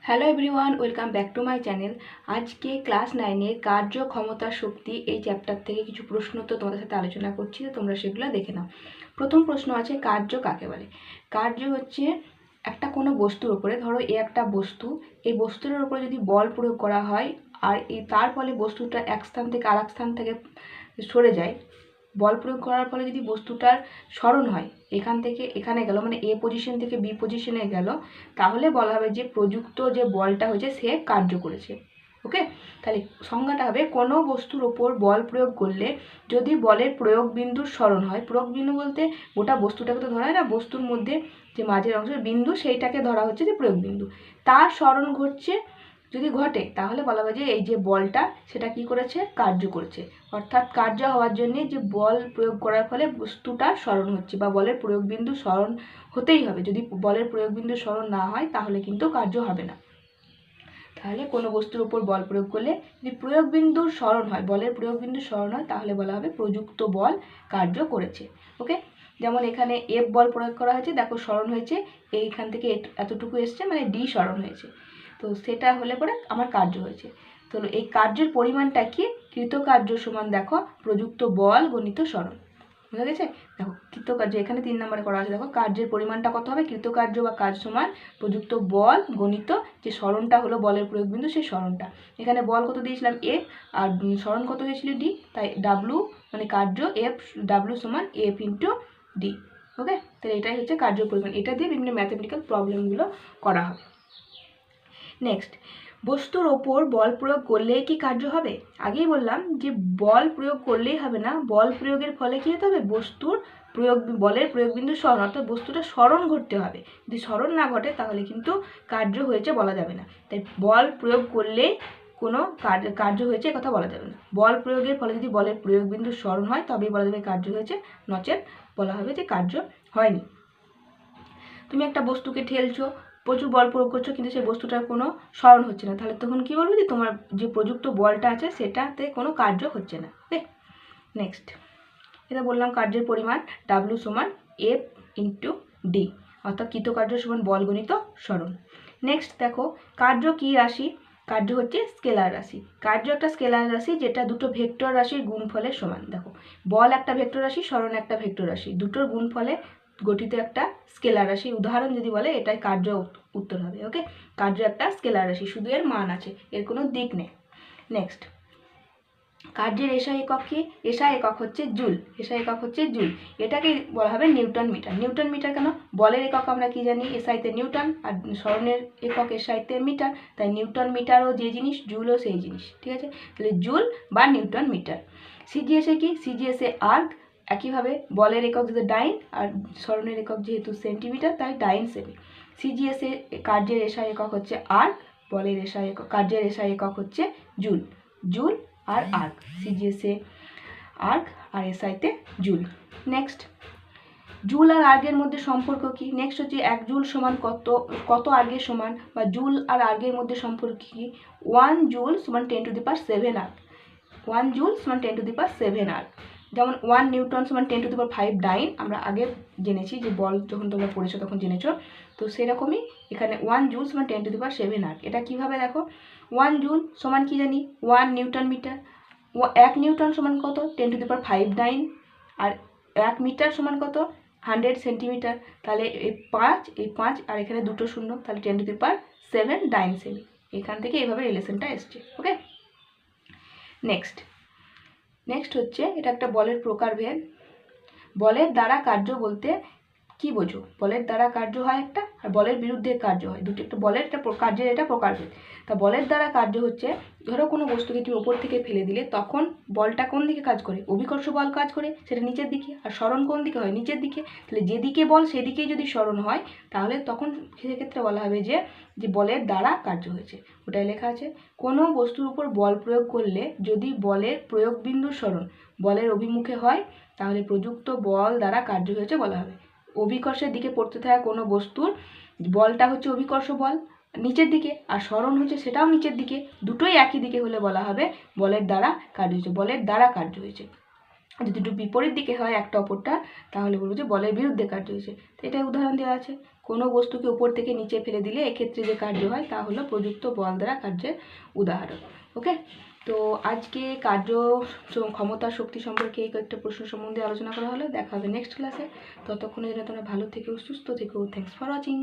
Hello everyone, welcome back to my channel. আজকে class 9-এর কার্য ক্ষমতা শক্তি এই চ্যাপ্টার থেকে কিছু প্রশ্ন তো তোমাদের সাথে আলোচনা করছি, তো তোমরা সেগুলো দেখে নাও। প্রথম প্রশ্ন আছে, কার্য কাকে বলে? কার্য হচ্ছে একটা কোনো বস্তুর ওপরে, ধরো এ একটা বস্তু, এই বস্তুর ওপরে যদি বল প্রয়োগ করা হয় আর তার ফলে বস্তুটা এক স্থান থেকে আর এক স্থান থেকে সরে যায়, বল প্রয়োগ করার ফলে যদি বস্তুটার সরণ হয়, এখান থেকে এখানে গেল, মানে এ পজিশন থেকে বি পজিশনে গেল, তাহলে বলা হবে যে প্রযুক্ত যে বলটা হয়েছে সে কার্য করেছে। ওকে, তাহলে সংজ্ঞাটা হবে, কোনো বস্তুর ওপর বল প্রয়োগ করলে যদি বলের প্রয়োগ বিন্দুর সরণ হয়, প্রয়োগ বিন্দু বলতে গোটা বস্তুটাকে তো ধরা হয় না, বস্তুর মধ্যে যে মাঝের অংশের বিন্দু সেইটাকে ধরা হচ্ছে যে প্রয়োগ বিন্দু, তার সরণ ঘটছে যদি ঘটে, তাহলে বলা হবে যে এই যে বলটা সেটা কি করেছে, কার্য করেছে। অর্থাৎ কার্য হওয়ার জন্য যে বল প্রয়োগ করার ফলে বস্তুটা সরণ হচ্ছে বা বলের প্রয়োগ বিন্দু সরণ হতেই হবে। যদি বলের প্রয়োগ বিন্দু সরণ না হয় তাহলে কিন্তু কার্য হবে না। তাহলে কোনো বস্তুর উপর বল প্রয়োগ করলে যদি প্রয়োগ বিন্দুর সরণ হয়, বলের প্রয়োগ বিন্দুর সরণ হয়, তাহলে বলা হবে প্রযুক্ত বল কার্য করেছে। ওকে, যেমন এখানে এফ বল প্রয়োগ করা হয়েছে, দেখো সরণ হয়েছে, এইখান থেকে এতটুকু এসছে, মানে ডি সরণ হয়েছে, তো সেটা হলে পরে আমার কার্য হয়েছে। তো এই কার্যের পরিমাণটা কি, কৃতকার্য সমান দেখো প্রযুক্ত বল গণিত সরণ। বুঝা গেছে? দেখো কৃতকার্য এখানে 3 নম্বরে করা আছে, দেখো কার্যের পরিমাণটা কত হবে, কৃতকার্য বা কাজ সমান প্রযুক্ত বল গণিত যে সরণটা হলো বলের প্রয়োগ বিন্দু, সেই সরণটা। এখানে বল কত দিয়েছিলাম এ, আর সরণ কত হয়েছিল ডি, তাই ডাব্লু মানে কার্য এফ ডাব্লু সমান এফ ইন্টু ডি। ওকে, তাহলে এটাই হচ্ছে কার্যের পরিমাণ। এটা দিয়ে বিভিন্ন ম্যাথমেটিক্যাল প্রবলেমগুলো করা হবে। নেক্সট, বস্তুর ওপর বল প্রয়োগ করলেই কি কার্য হবে? আগেই বললাম যে বল প্রয়োগ করলেই হবে না, বল প্রয়োগের ফলে কী হতে হবে, বস্তুর বলের প্রয়োগ বিন্দু সরণ, অর্থাৎ বস্তুটা সরণ ঘটতে হবে। যদি সরণ না ঘটে তাহলে কিন্তু কার্য হয়েছে বলা যাবে না। তাই বল প্রয়োগ করলেই কোনো কার্য হয়েছে কথা বলা যাবে না। বল প্রয়োগের ফলে যদি বলের প্রয়োগ বিন্দু সরণ হয় তবেই বলা যাবে কার্য হয়েছে, নচেত বলা হবে যে কার্য হয়নি। তুমি একটা বস্তুকে ঠেলছো, প্রচুর বল প্রয়োগ করছো, কিন্তু সেই বস্তুটার কোনো সরণ হচ্ছে না, তাহলে তখন কি বলবো যে তোমার যে প্রযুক্ত বলটা আছে সেটাতে কোনো কার্য হচ্ছে না। ওকে, নেক্সট, এটা বললাম কার্যের পরিমাণ ডাব্লু সমান এফ ইন্টু ডি, অর্থাৎ কৃতকার্য সমান বল গণিত সরণ। নেক্সট দেখো, কার্য কি রাশি? কার্য হচ্ছে স্কেলার রাশি। কার্য একটা স্কেলার রাশি যেটা দুটো ভেক্টর রাশির গুণফলের সমান। দেখো, বল একটা ভেক্টর রাশি, সরণ একটা ভেক্টর রাশি, দুটোর গুণফলে গঠিত একটা স্কেলার রাশি। উদাহরণ যদি বলে এটাই কার্য উত্তর হবে। ওকে, কার্য একটা স্কেলার রাশি, শুধু এর মান আছে, এর কোনো দিক নেই। নেক্সট, কার্যের এসআই একক কি? এসআই একক হচ্ছে জুল। এসআই একক হচ্ছে জুল, এটাকে বলা হবে নিউটন মিটার। নিউটন মিটার কেন? বলের একক আমরা কি জানি, এসআইতে নিউটন, আর সরণের একক এসআইতে মিটার, তাই নিউটন মিটারও যে জিনিস, জুলও সেই জিনিস। ঠিক আছে, তাহলে জুল বা নিউটন মিটার। সিজিএসএ কি? সিজিএসএ আর্ক। একইভাবে বলের একক যেহেতু ডাইন আর সরণের একক যেহেতু সেন্টিমিটার, তাই ডাইন সেমি। সিজিএসএ কার্যের এসআই একক হচ্ছে আর্ক, বলের এসআই একক কার্যের এসআই একক হচ্ছে জুল। জুল আর আর্ক, সিজিএসএ আর্ক আর এসআইতে জুল। নেক্সট, জুল আর আর্গের মধ্যে সম্পর্ক কি? নেক্সট হচ্ছে 1 জুল সমান কত আর্গের সমান, বা জুল আর আর্গের মধ্যে সম্পর্ক কি? 1 জুল সমান 10⁻7 আর্গ। 1 জুল সমান 10⁻7 আর্গ। যেমন 1 নিউটন সমান 10⁵ ডাইন, আমরা আগে জেনেছি যে বল যখন তোমরা পড়েছো তখন জেনেছো, তো সেরকমই এখানে 1 জুল সমান 10⁻7 আর্গ। এটা কিভাবে দেখো, 1 জুল সমান কি জানি, 1 নিউটন মিটার। 1 নিউটন সমান কত, 10⁵ ডাইন, আর 1 মিটার সমান কত, 100 সেন্টিমিটার। তাহলে এই 5 আর এখানে দুটো শূন্য, তাহলে 10⁻7 ডাইন সেমি। এখান থেকে এইভাবে রিলেশনটা এসছে। ওকে, নেক্সট হচ্ছে, এটা একটা বলের প্রকারভেদ। বলের দ্বারা কার্য বলতে কি বোঝো? বলের দ্বারা কার্য হয় একটা, আর বলের বিরুদ্ধে কার্য হয় দুটো। একটা বলের একটা কার্যের এটা প্রকারভেদ। তা বলের দ্বারা কার্য হচ্ছে, ধরো কোনো বস্তুকে তুমি ওপর থেকে ফেলে দিলে তখন বলটা কোন দিকে কাজ করে, অভিকর্ষ বল কাজ করে, সেটা নিচের দিকে। আর সরণ কোন দিকে হয়, নিচের দিকে। তাহলে যেদিকে বল সেদিকেই যদি সরণ হয় তাহলে তখন সেক্ষেত্রে বলা হবে যে বলের দ্বারা কার্য হয়েছে। ওটাই লেখা আছে, কোনো বস্তুর উপর বল প্রয়োগ করলে যদি বলের প্রয়োগ বিন্দু সরণ বলের অভিমুখে হয় তাহলে প্রযুক্ত বল দ্বারা কার্য হয়েছে বলা হবে। অভিকর্ষের দিকে পড়তে থাকা কোনো বস্তুর বলটা হচ্ছে অভিকর্ষ বল নিচের দিকে, আর সরণ হচ্ছে সেটাও নিচের দিকে, দুটোই একই দিকে হলে বলা হবে বলের দ্বারা কার্য হয়েছে। বলের দ্বারা কার্য হয়েছে। যদি দুটো বিপরীত দিকে হয় একটা অপরটা, তাহলে বলবো যে বলের বিরুদ্ধে কার্য হয়েছে। তো এটাই উদাহরণ দেওয়া আছে, কোনো বস্তুকে উপর থেকে নিচে ফেলে দিলে এক্ষেত্রে যে কার্য হয় তা হলো প্রযুক্ত বল দ্বারা কার্যের উদাহরণ। ওকে, তো আজকে কার্য ক্ষমতা শক্তি সম্পর্কে এই কয়েকটা প্রশ্ন সম্বন্ধে আলোচনা করা হলো। দেখা হবে নেক্সট ক্লাসে। ততক্ষণের জন্য তোমরা ভালো থেকো, সুস্থ থেকো। Thanks for watching.